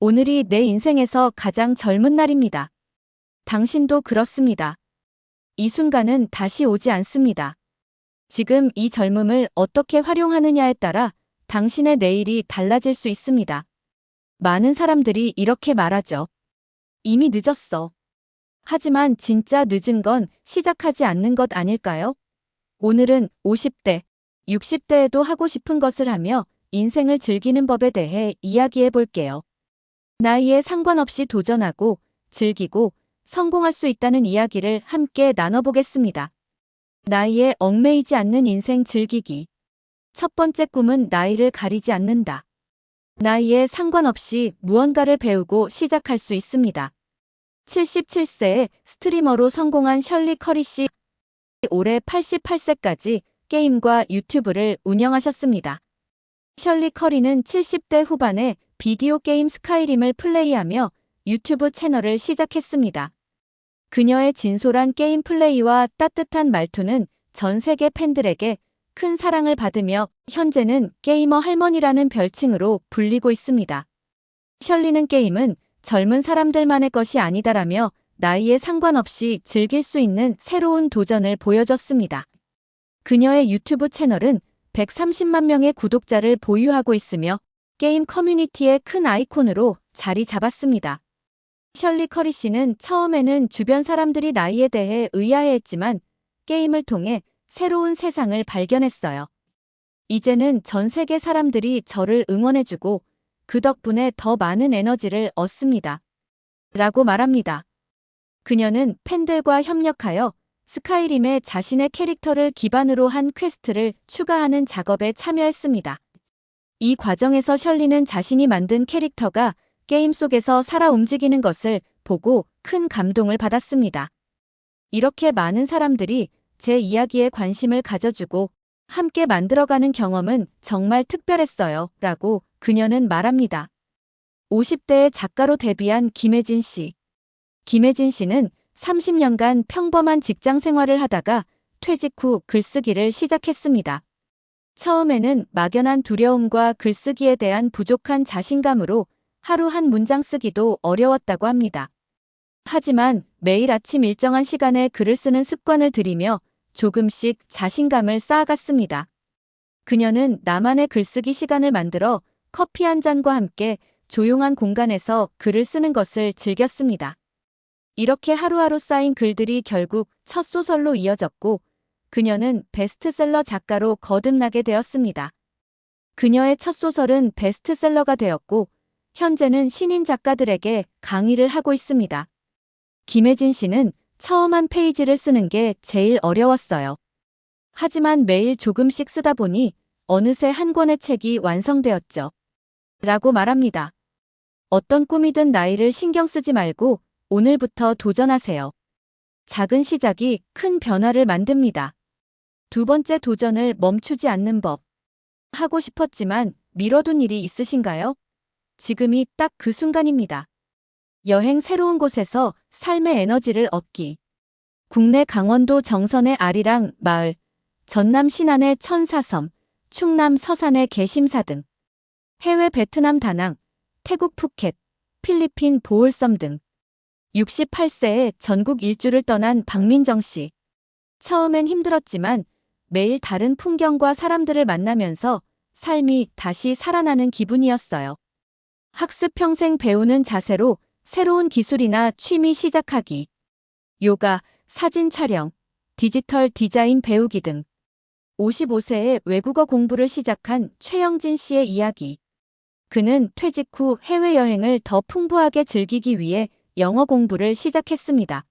오늘이 내 인생에서 가장 젊은 날입니다. 당신도 그렇습니다. 이 순간은 다시 오지 않습니다. 지금 이 젊음을 어떻게 활용하느냐에 따라 당신의 내일이 달라질 수 있습니다. 많은 사람들이 이렇게 말하죠. 이미 늦었어. 하지만 진짜 늦은 건 시작하지 않는 것 아닐까요? 오늘은 50대, 60대에도 하고 싶은 것을 하며 인생을 즐기는 법에 대해 이야기해 볼게요. 나이에 상관없이 도전하고 즐기고 성공할 수 있다는 이야기를 함께 나눠보겠습니다. 나이에 얽매이지 않는 인생 즐기기. 첫 번째 꿈은 나이를 가리지 않는다. 나이에 상관없이 무언가를 배우고 시작할 수 있습니다. 77세에 스트리머로 성공한 셜리 커리 씨. 올해 88세까지 게임과 유튜브를 운영하셨습니다. 셜리 커리는 70대 후반에 비디오 게임 스카이림을 플레이하며 유튜브 채널을 시작했습니다. 그녀의 진솔한 게임 플레이와 따뜻한 말투는 전 세계 팬들에게 큰 사랑을 받으며 현재는 게이머 할머니라는 별칭으로 불리고 있습니다. 셜리는 게임은 젊은 사람들만의 것이 아니다라며 나이에 상관없이 즐길 수 있는 새로운 도전을 보여줬습니다. 그녀의 유튜브 채널은 130만 명의 구독자를 보유하고 있으며 게임 커뮤니티의 큰 아이콘으로 자리 잡았습니다. 셜리 커리 씨는 처음에는 주변 사람들이 나이에 대해 의아해했지만 게임을 통해 새로운 세상을 발견했어요. 이제는 전 세계 사람들이 저를 응원해주고 그 덕분에 더 많은 에너지를 얻습니다. 라고 말합니다. 그녀는 팬들과 협력하여 스카이림에 자신의 캐릭터를 기반으로 한 퀘스트를 추가하는 작업에 참여했습니다. 이 과정에서 셜리는 자신이 만든 캐릭터가 게임 속에서 살아 움직이는 것을 보고 큰 감동을 받았습니다. 이렇게 많은 사람들이 제 이야기에 관심을 가져주고 함께 만들어가는 경험은 정말 특별했어요. 라고 그녀는 말합니다. 50대의 작가로 데뷔한 김혜진 씨. 김혜진 씨는 30년간 평범한 직장 생활을 하다가 퇴직 후 글쓰기를 시작했습니다. 처음에는 막연한 두려움과 글쓰기에 대한 부족한 자신감으로 하루 한 문장 쓰기도 어려웠다고 합니다. 하지만 매일 아침 일정한 시간에 글을 쓰는 습관을 들이며 조금씩 자신감을 쌓아갔습니다. 그녀는 나만의 글쓰기 시간을 만들어 커피 한 잔과 함께 조용한 공간에서 글을 쓰는 것을 즐겼습니다. 이렇게 하루하루 쌓인 글들이 결국 첫 소설로 이어졌고 그녀는 베스트셀러 작가로 거듭나게 되었습니다. 그녀의 첫 소설은 베스트셀러가 되었고 현재는 신인 작가들에게 강의를 하고 있습니다. 김혜진 씨는 처음 한 페이지를 쓰는 게 제일 어려웠어요. 하지만 매일 조금씩 쓰다 보니 어느새 한 권의 책이 완성되었죠. 라고 말합니다. 어떤 꿈이든 나이를 신경 쓰지 말고 오늘부터 도전하세요. 작은 시작이 큰 변화를 만듭니다. 두 번째 도전을 멈추지 않는 법. 하고 싶었지만 미뤄둔 일이 있으신가요? 지금이 딱 그 순간입니다. 여행 새로운 곳에서 삶의 에너지를 얻기. 국내 강원도 정선의 아리랑 마을, 전남 신안의 천사섬, 충남 서산의 개심사 등 해외 베트남 다낭, 태국 푸켓, 필리핀 보홀섬 등 68세에 전국 일주를 떠난 박민정 씨. 처음엔 힘들었지만 매일 다른 풍경과 사람들을 만나면서 삶이 다시 살아나는 기분이었어요. 학습 평생 배우는 자세로 새로운 기술이나 취미 시작하기. 요가, 사진 촬영, 디지털 디자인 배우기 등 55세에 외국어 공부를 시작한 최영진 씨의 이야기. 그는 퇴직 후 해외여행을 더 풍부하게 즐기기 위해 영어 공부를 시작했습니다.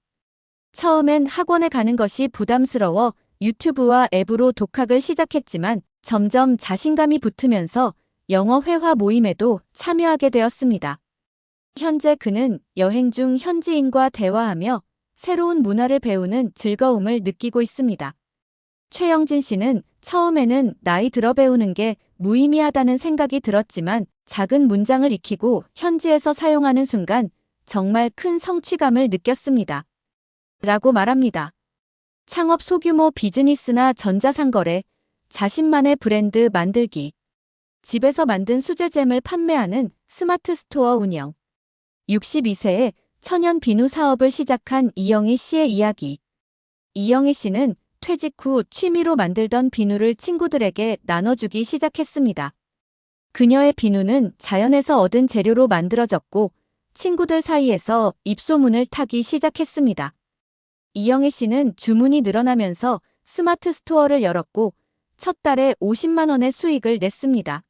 처음엔 학원에 가는 것이 부담스러워 유튜브와 앱으로 독학을 시작했지만 점점 자신감이 붙으면서 영어 회화 모임에도 참여하게 되었습니다. 현재 그는 여행 중 현지인과 대화하며 새로운 문화를 배우는 즐거움을 느끼고 있습니다. 최영진 씨는 처음에는 나이 들어 배우는 게 무의미하다는 생각이 들었지만 작은 문장을 익히고 현지에서 사용하는 순간 정말 큰 성취감을 느꼈습니다. 라고 말합니다. 창업 소규모 비즈니스나 전자상거래, 자신만의 브랜드 만들기, 집에서 만든 수제잼을 판매하는 스마트 스토어 운영, 62세에 천연 비누 사업을 시작한 이영희 씨의 이야기. 이영희 씨는 퇴직 후 취미로 만들던 비누를 친구들에게 나눠주기 시작했습니다. 그녀의 비누는 자연에서 얻은 재료로 만들어졌고 친구들 사이에서 입소문을 타기 시작했습니다. 이영희 씨는 주문이 늘어나면서 스마트 스토어를 열었고 첫 달에 50만 원의 수익을 냈습니다.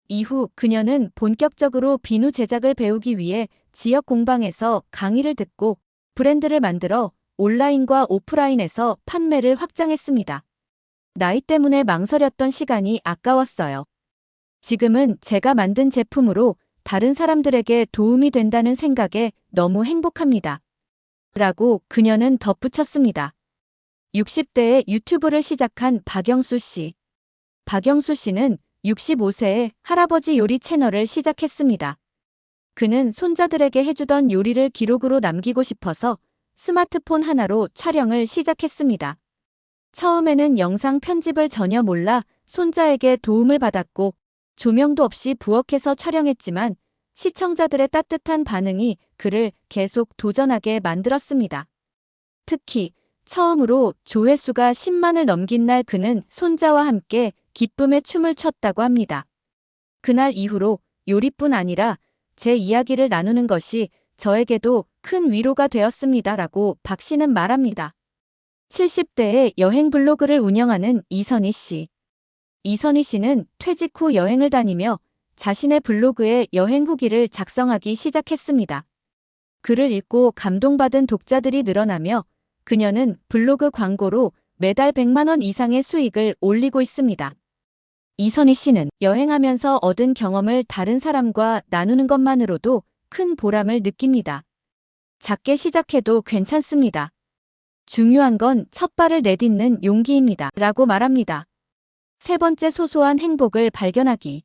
이후 그녀는 본격적으로 비누 제작을 배우기 위해 지역 공방에서 강의를 듣고 브랜드를 만들어 온라인과 오프라인에서 판매를 확장했습니다. 나이 때문에 망설였던 시간이 아까웠어요. 지금은 제가 만든 제품으로 다른 사람들에게 도움이 된다는 생각에 너무 행복합니다. 라고 그녀는 덧붙였습니다. 60대에 유튜브를 시작한 박영수 씨. 박영수 씨는 65세에 할아버지 요리 채널을 시작했습니다. 그는 손자들에게 해주던 요리를 기록으로 남기고 싶어서 스마트폰 하나로 촬영을 시작했습니다. 처음에는 영상 편집을 전혀 몰라 손자에게 도움을 받았고 조명도 없이 부엌에서 촬영했지만 시청자들의 따뜻한 반응이 그를 계속 도전하게 만들었습니다. 특히 처음으로 조회수가 10만을 넘긴 날 그는 손자와 함께 기쁨의 춤을 췄다고 합니다. 그날 이후로 요리뿐 아니라 제 이야기를 나누는 것이 저에게도 큰 위로가 되었습니다라고 박 씨는 말합니다. 70대에 여행 블로그를 운영하는 이선희 씨. 이선희 씨는 퇴직 후 여행을 다니며 자신의 블로그에 여행 후기를 작성하기 시작했습니다. 글을 읽고 감동받은 독자들이 늘어나며 그녀는 블로그 광고로 매달 100만 원 이상의 수익을 올리고 있습니다. 이선희 씨는 여행하면서 얻은 경험을 다른 사람과 나누는 것만으로도 큰 보람을 느낍니다. 작게 시작해도 괜찮습니다. 중요한 건 첫 발을 내딛는 용기입니다. 라고 말합니다. 세 번째, 소소한 행복을 발견하기.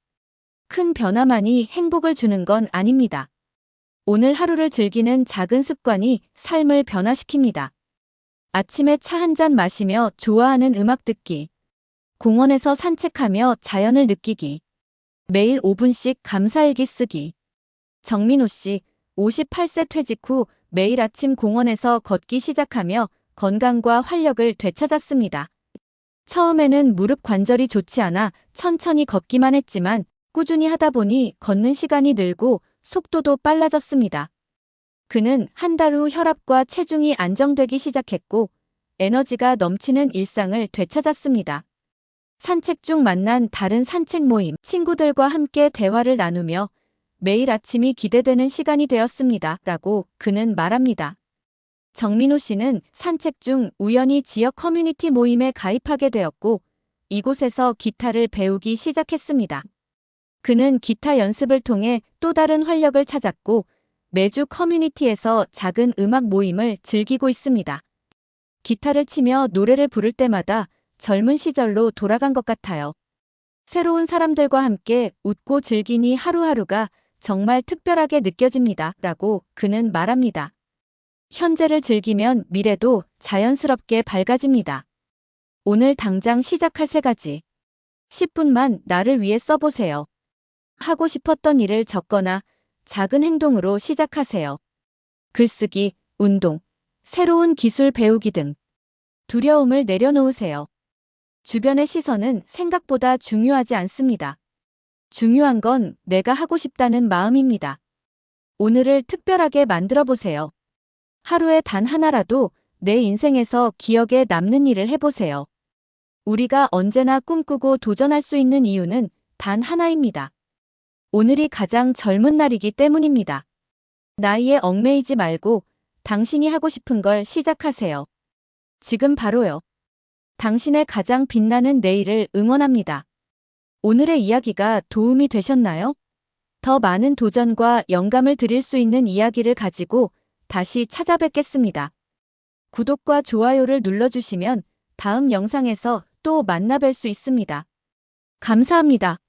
큰 변화만이 행복을 주는 건 아닙니다. 오늘 하루를 즐기는 작은 습관이 삶을 변화시킵니다. 아침에 차 한 잔 마시며 좋아하는 음악 듣기. 공원에서 산책하며 자연을 느끼기. 매일 5분씩 감사일기 쓰기. 정민호 씨, 58세 퇴직 후 매일 아침 공원에서 걷기 시작하며 건강과 활력을 되찾았습니다. 처음에는 무릎 관절이 좋지 않아 천천히 걷기만 했지만 꾸준히 하다 보니 걷는 시간이 늘고 속도도 빨라졌습니다. 그는 한 달 후 혈압과 체중이 안정되기 시작했고 에너지가 넘치는 일상을 되찾았습니다. 산책 중 만난 다른 산책 모임, 친구들과 함께 대화를 나누며 매일 아침이 기대되는 시간이 되었습니다. 라고 그는 말합니다. 정민호 씨는 산책 중 우연히 지역 커뮤니티 모임에 가입하게 되었고 이곳에서 기타를 배우기 시작했습니다. 그는 기타 연습을 통해 또 다른 활력을 찾았고 매주 커뮤니티에서 작은 음악 모임을 즐기고 있습니다. 기타를 치며 노래를 부를 때마다 젊은 시절로 돌아간 것 같아요. 새로운 사람들과 함께 웃고 즐기니 하루하루가 정말 특별하게 느껴집니다. 라고 그는 말합니다. 현재를 즐기면 미래도 자연스럽게 밝아집니다. 오늘 당장 시작할 3가지. 10분만 나를 위해 써보세요. 하고 싶었던 일을 적거나 작은 행동으로 시작하세요. 글쓰기, 운동, 새로운 기술 배우기 등. 두려움을 내려놓으세요. 주변의 시선은 생각보다 중요하지 않습니다. 중요한 건 내가 하고 싶다는 마음입니다. 오늘을 특별하게 만들어 보세요. 하루에 단 하나라도 내 인생에서 기억에 남는 일을 해보세요. 우리가 언제나 꿈꾸고 도전할 수 있는 이유는 단 하나입니다. 오늘이 가장 젊은 날이기 때문입니다. 나이에 얽매이지 말고 당신이 하고 싶은 걸 시작하세요. 지금 바로요. 당신의 가장 빛나는 내일을 응원합니다. 오늘의 이야기가 도움이 되셨나요? 더 많은 도전과 영감을 드릴 수 있는 이야기를 가지고 다시 찾아뵙겠습니다. 구독과 좋아요를 눌러주시면 다음 영상에서 또 만나뵐 수 있습니다. 감사합니다.